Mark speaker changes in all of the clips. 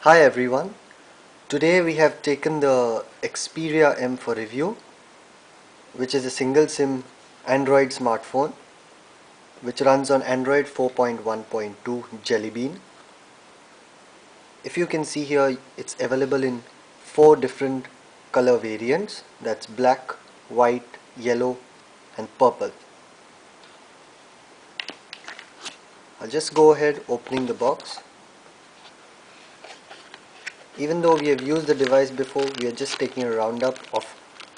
Speaker 1: Hi everyone, today we have taken the Xperia M for review, which is a single SIM Android smartphone which runs on Android 4.1.2 Jelly Bean. If you can see here, it's available in 4 different color variants, that's black, white, yellow and purple. I'll just go ahead opening the box. Even though we have used the device before, we are just taking a roundup of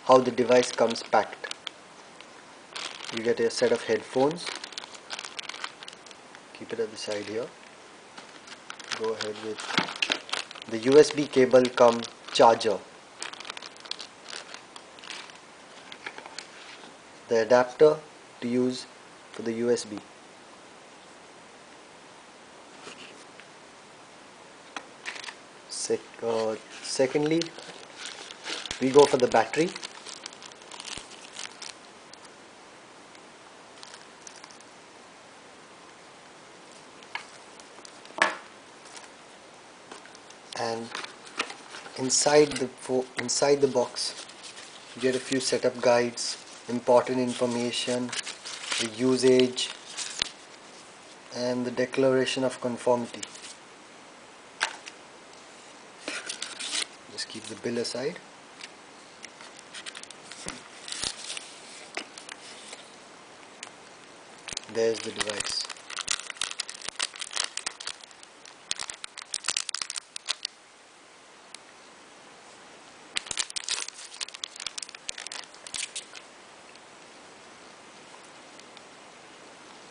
Speaker 1: how the device comes packed. You get a set of headphones, keep it at the side here. Go ahead with the USB cable cum charger, the adapter to use for the USB. Secondly, we go for the battery. And inside the box you get a few setup guides, important information, the usage and the declaration of conformity. Just keep the bill aside. There's the device.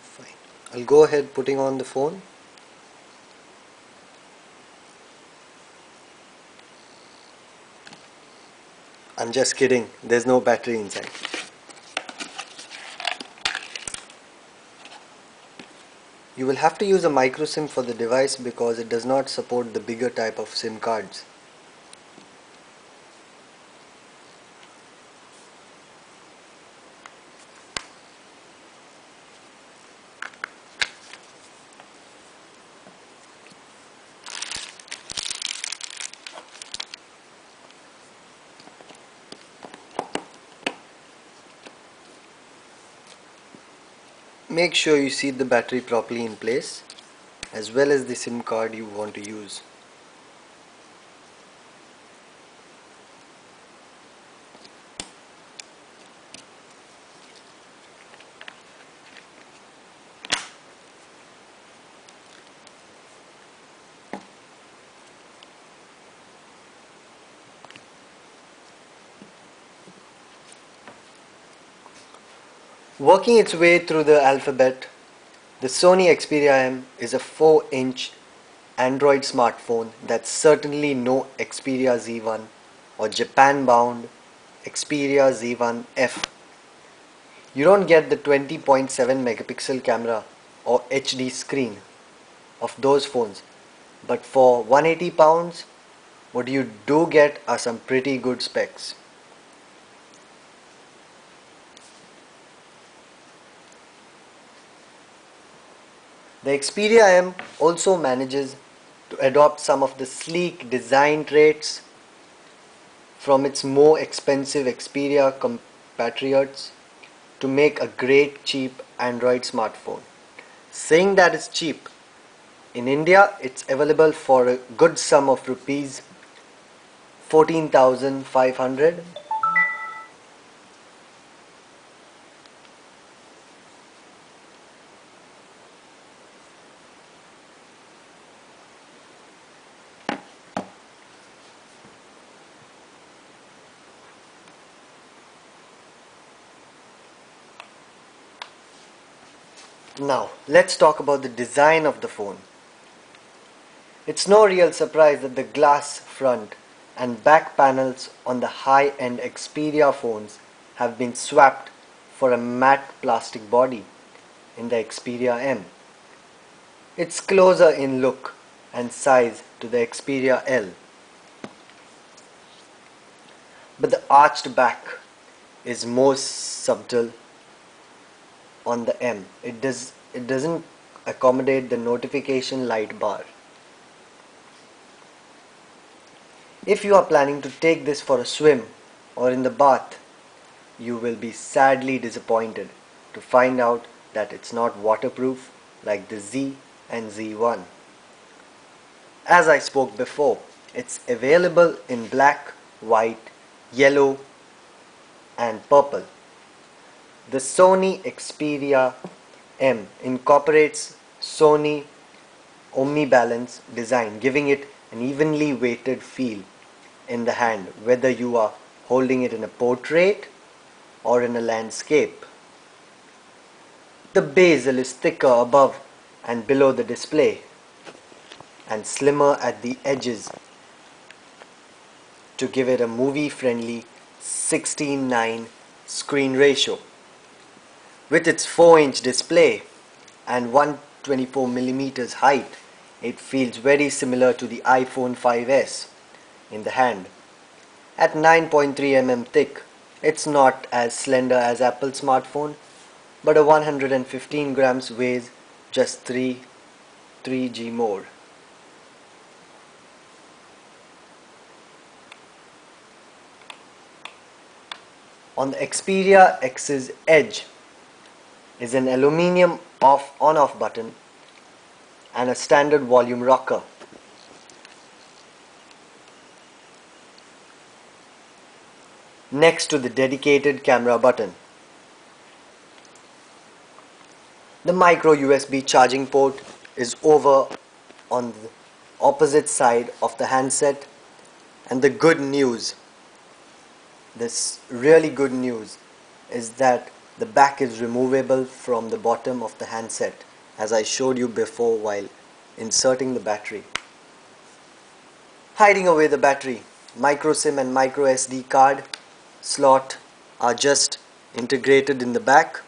Speaker 1: Fine. I'll go ahead putting on the phone. I'm just kidding, there's no battery inside. You will have to use a micro SIM for the device because it does not support the bigger type of SIM cards. Make sure you seat the battery properly in place, as well as the SIM card you want to use. Working its way through the alphabet, the Sony Xperia M is a 4-inch Android smartphone that's certainly no Xperia Z1 or Japan-bound Xperia Z1 F. You don't get the 20.7 megapixel camera or HD screen of those phones, but for 180 pounds, what you do get are some pretty good specs. The Xperia M also manages to adopt some of the sleek design traits from its more expensive Xperia compatriots to make a great cheap Android smartphone. Saying that it's cheap, in India it's available for a good sum of rupees 14,500. Now, let's talk about the design of the phone. It's no real surprise that the glass front and back panels on the high-end Xperia phones have been swapped for a matte plastic body in the Xperia M. It's closer in look and size to the Xperia L. But the arched back is more subtle on the M. It doesn't accommodate the notification light bar. If you are planning to take this for a swim or in the bath, you will be sadly disappointed to find out that it's not waterproof like the Z and Z1. As I spoke before, it's available in black, white, yellow and purple. The Sony Xperia M incorporates Sony omnibalance design, giving it an evenly weighted feel in the hand, whether you are holding it in a portrait or in a landscape. The bezel is thicker above and below the display and slimmer at the edges to give it a movie-friendly 16:9 screen ratio. With its 4-inch display and 124mm height, it feels very similar to the iPhone 5S in the hand. At 9.3 mm thick, it's not as slender as Apple's smartphone, but a 115 grams weighs just 3g more. On the Xperia X's edge is an aluminium on-off button and a standard volume rocker. Next to the dedicated camera button. The micro USB charging port is over on the opposite side of the handset, and the good news, this really good news, is that the back is removable from the bottom of the handset, as I showed you before while inserting the battery. Hiding away the battery, micro SIM and micro SD card slot are just integrated in the back.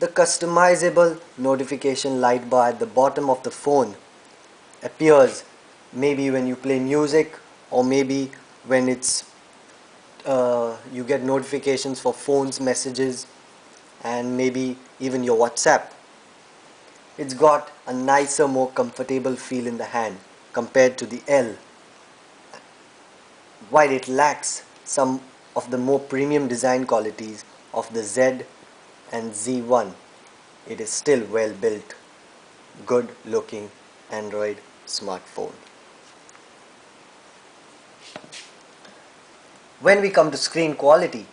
Speaker 1: The customizable notification light bar at the bottom of the phone appears maybe when you play music, or maybe when you get notifications for phones, messages, and maybe even your WhatsApp. It's got a nicer, more comfortable feel in the hand compared to the L. While it lacks some of the more premium design qualities of the Z and Z1, it is still well built, good looking Android smartphone. When we come to screen quality,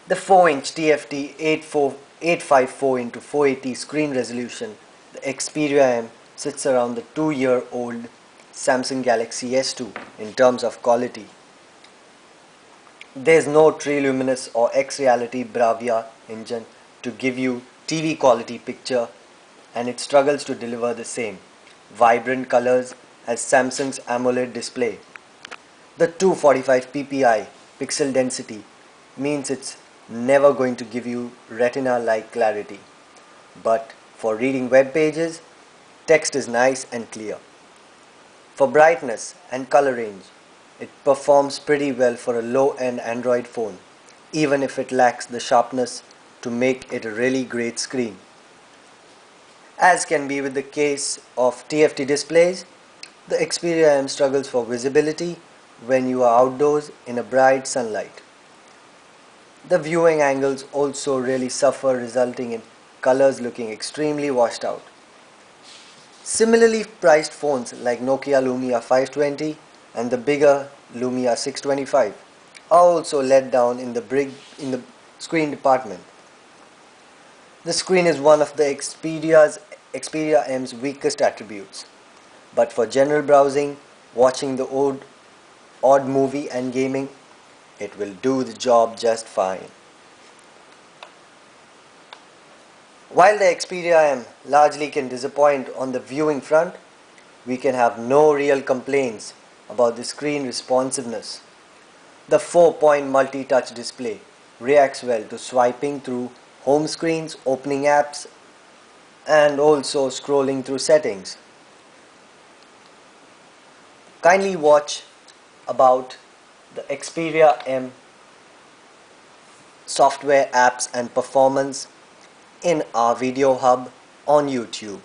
Speaker 1: the 4-inch TFT 854x480 screen resolution, the Xperia M sits around the 2-year-old Samsung Galaxy S2 in terms of quality. There's no Triluminous or X-Reality Bravia engine to give you TV quality picture, and it struggles to deliver the same vibrant colors as Samsung's AMOLED display. The 245 ppi pixel density means it's never going to give you retina-like clarity, but for reading web pages, text is nice and clear. For brightness and color range, it performs pretty well for a low-end Android phone, even if it lacks the sharpness to make it a really great screen. As can be with the case of TFT displays, the Xperia M struggles for visibility when you are outdoors in a bright sunlight. The viewing angles also really suffer, resulting in colors looking extremely washed out. Similarly priced phones like Nokia Lumia 520 and the bigger Lumia 625 are also let down in the screen department. The screen is one of the Xperia M's weakest attributes, but for general browsing, watching the odd movie and gaming, it will do the job just fine. While the Xperia M largely can disappoint on the viewing front, we can have no real complaints about the screen responsiveness. The 4-point multi-touch display reacts well to swiping through home screens, opening apps, and also scrolling through settings. Kindly watch about the Xperia M software, apps and performance in our video hub on YouTube.